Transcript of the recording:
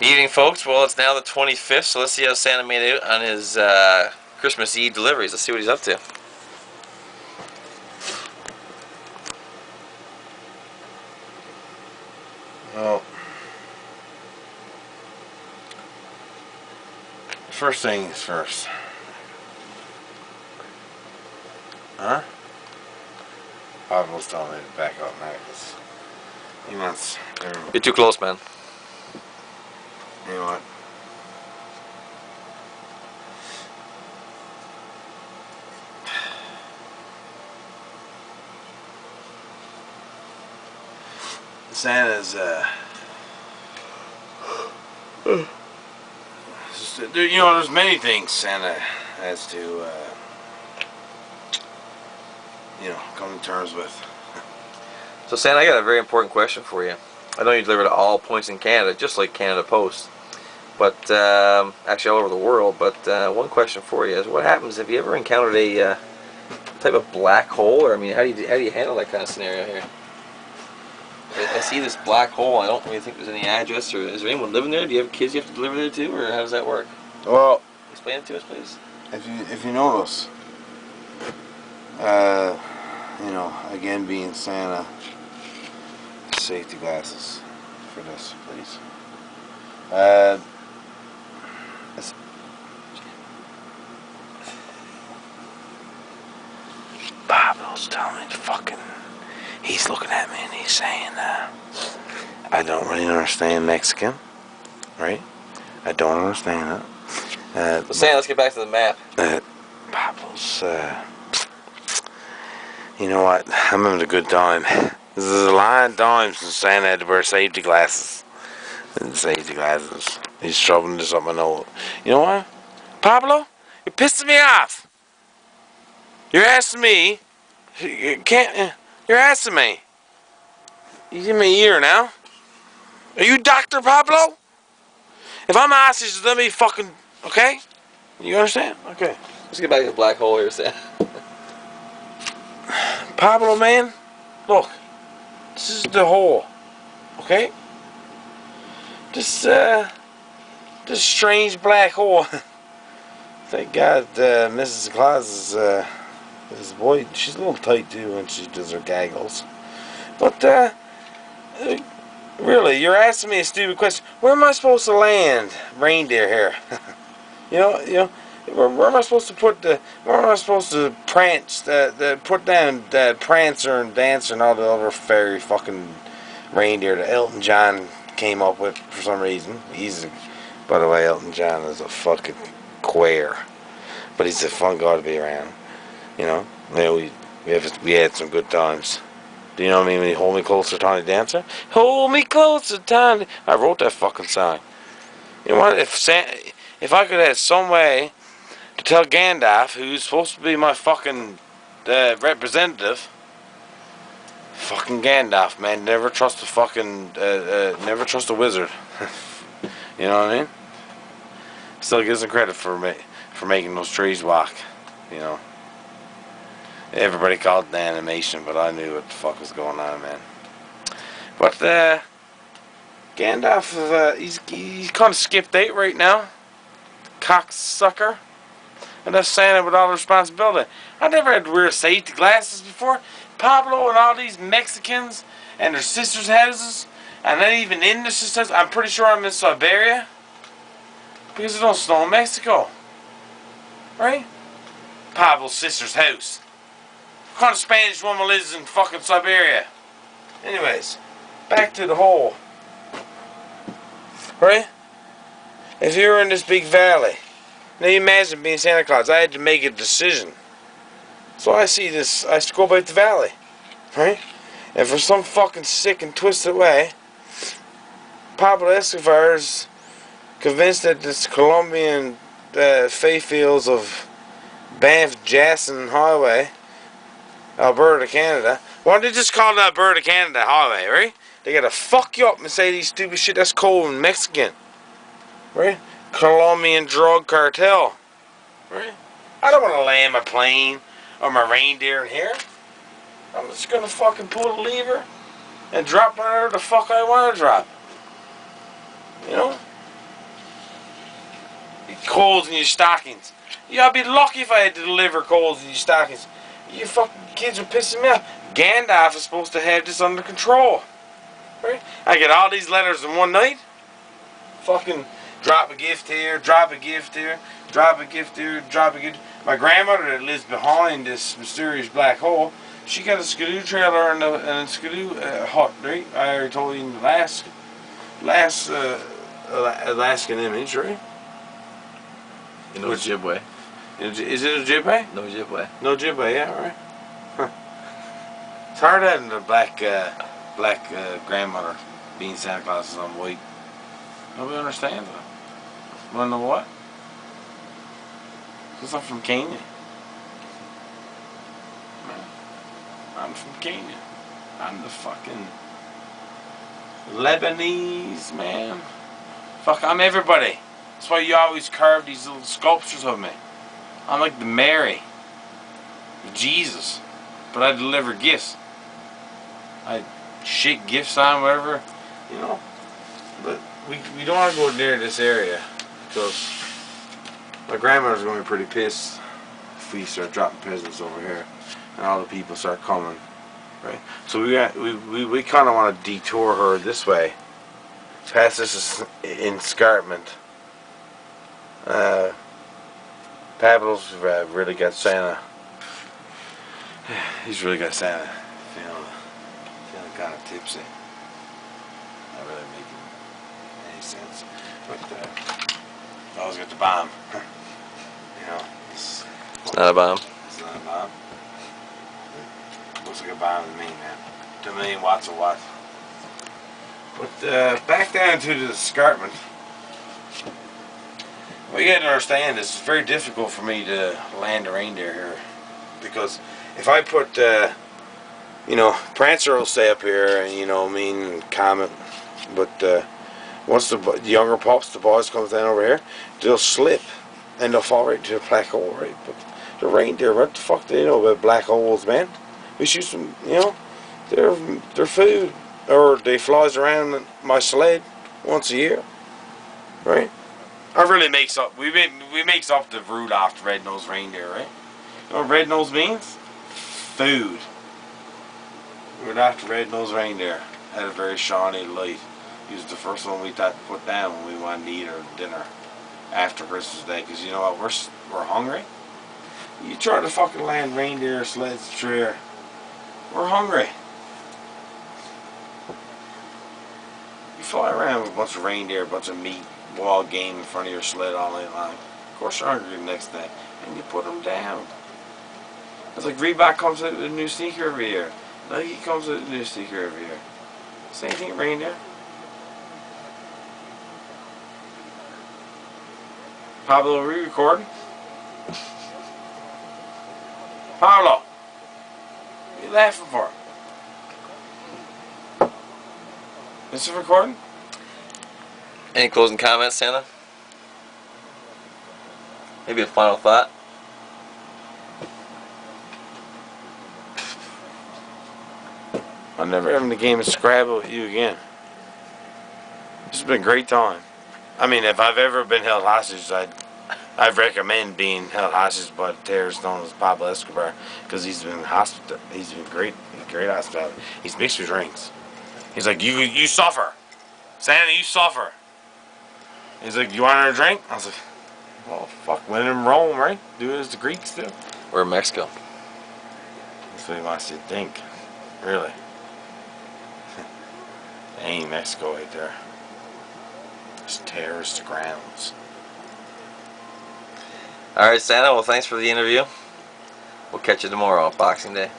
Evening, folks. Well, it's now the 25th, so let's see how Santa made out on his Christmas Eve deliveries. Let's see what he's up to. Well, first things first. Huh? Pablo's telling me to back up now because he wants everyone. You're too close, man. You know what? Santa's, you know, there's many things Santa has to, you know, come to terms with. So, Santa, I got a very important question for you. I know you deliver to all points in Canada, just like Canada Post, but actually all over the world. But one question for you is, what happens if you ever encountered a type of black hole, or I mean, how do you handle that kind of scenario here? I see this black hole. I don't really think there's any address, or is there anyone living there? Do you have kids you have to deliver there to, or how does that work? Well, explain it to us, please. If you notice, you know, again being Santa, safety glasses for this, please. Pablo's telling me to fucking. He's looking at me and he's saying, I don't really understand Mexican, right? I don't understand that. So, Santa, let's get back to the map. Pablo's, you know what? I'm having a good time. There's a lot of times since Santa had to wear safety glasses. And safety glasses. He's shoving this up my nose. You know what? Pablo, you're pissing me off. You're asking me. You're asking me. You give me a ear now. Are you Dr. Pablo? If I'm asking, just let me fucking. Okay? You understand? Okay. Let's get back to the black hole here, Santa. Pablo, man. Look. This is the hole. Okay? This strange black hole. Thank God Mrs. Claus is boy, she's a little tight too when she does her gaggles. But really, you're asking me a stupid question. Where am I supposed to land reindeer here? you know, where am I supposed to put where am I supposed to prance put down the Prancer and Dancer and all the other fairy fucking reindeer that Elton John came up with for some reason. By the way, Elton John is a fucking queer, but he's a fun guy to be around. You know, we had some good times. Do you know what I mean? When you hold me closer, Tiny Dancer. Hold me closer, Tiny. I wrote that fucking song. You know what? If I could have some way to tell Gandalf, who's supposed to be my fucking representative. Fucking Gandalf, man. Never trust a fucking, never trust a wizard. You know what I mean? Still gives him credit for making those trees walk. You know. Everybody called it the animation, but I knew what the fuck was going on, man. But Gandalf, he's kind of skipped date right now. Cocksucker. And that's Santa with all the responsibility. I never had to wear safety glasses before. Pablo and all these Mexicans and their sisters' houses, and not even in their sisters' I'm pretty sure I'm in Siberia. Because it don't snow in Mexico. Right? Pablo's sister's house. What kind of Spanish woman lives in fucking Siberia? Anyways, back to the hole. Right? If you were in this big valley, now you imagine being Santa Claus, I had to make a decision. So I see this, I go about the valley, right? And for some fucking sick and twisted way, Pablo Escobar is convinced that this Colombian faith fields of Banff-Jackson Highway, Alberta, Canada. Why don't they just call it Alberta, Canada Highway, right? They gotta fuck you up and say these stupid shit that's cold and Mexican, right? Colombian drug cartel, right? I don't want to land my plane or my reindeer in here. I'm just gonna fucking pull the lever and drop whatever the fuck I want to drop. You know? coals in your stockings. Yeah, I'd be lucky if I had to deliver coals in your stockings. You fucking kids are pissing me off. Gandalf is supposed to have this under control. Right? I get all these letters in one night. Fucking drop a gift here, drop a gift here, drop a gift here, drop a gift. My grandmother that lives behind this mysterious black hole, she got a skidoo trailer and a skidoo hut, right? I already told you in the last Alaskan image, right? In Ojibwe. Is it Ojibwe? No Ojibwe. No Ojibwe, yeah, right. Huh. It's hard having a black grandmother being Santa Claus is on white. Nobody understands it. Wanna know what? Because I'm from Kenya. I'm from Kenya. I'm the fucking Lebanese, man. Fuck, I'm everybody. That's why you always carve these little sculptures of me. I'm like the Mary, the Jesus, but I deliver gifts. I shake gifts on, whatever, you know. But we don't want to go near this area because my grandmother's going to be pretty pissed if we start dropping presents over here and all the people start coming, right? So we kind of want to detour her this way, past this escarpment. Pablo's really got Santa. He's really got Santa. Feeling kind of tipsy. Not really making any sense. But always got the bomb. You know, It's not a bomb. it's not a bomb. Looks like a bomb to me, man. 2 million watts of what? But back down to the escarpment. What you got to understand is it's very difficult for me to land a reindeer here because if I put, you know, Prancer will stay up here and, you know, Comet, but once the younger pups, the boys comes down over here, they'll slip and they'll fall right into a black hole, right? But the reindeer, what the fuck do they know about black holes, man? We shoot some, you know, they're food, or they flies around my sled once a year, right? I really makes up. We makes up the Rudolph the red-nosed reindeer, right? You know what red-nosed means? Food. Rudolph the red-nosed reindeer had a very shiny light. He was the first one we thought to put down when we wanted to eat our dinner after Christmas Day, because you know what? We're hungry. You try to fucking land reindeer sleds through here. We're hungry. You fly around with a bunch of reindeer, a bunch of meat, wild game in front of your sled all night long. Of course you're hungry the next day, and you put them down. It's like Reebok comes out with a new sneaker every year. Nike comes out with a new sneaker every year. Same thing, reindeer. Pablo, are we recording? Pablo! What are you laughing for? Is it recording? Any closing comments, Santa? Maybe a final thought? I'm never having the game of Scrabble with you again. This has been a great time. I mean, if I've ever been held hostage, I'd recommend being held hostage by the terrorist known as Pablo Escobar, because he's been hospital. He's been great hospitality. He's mixed with drinks. He's like, you suffer, Santa, you suffer. He's like, you want a drink? I was like, well, fuck, when in Rome, right? Do it as the Greeks do. Or Mexico? That's what he wants you to think. Really. Ain't Mexico right there. Just terrorist grounds. Alright, Santa, well, thanks for the interview. We'll catch you tomorrow on Boxing Day.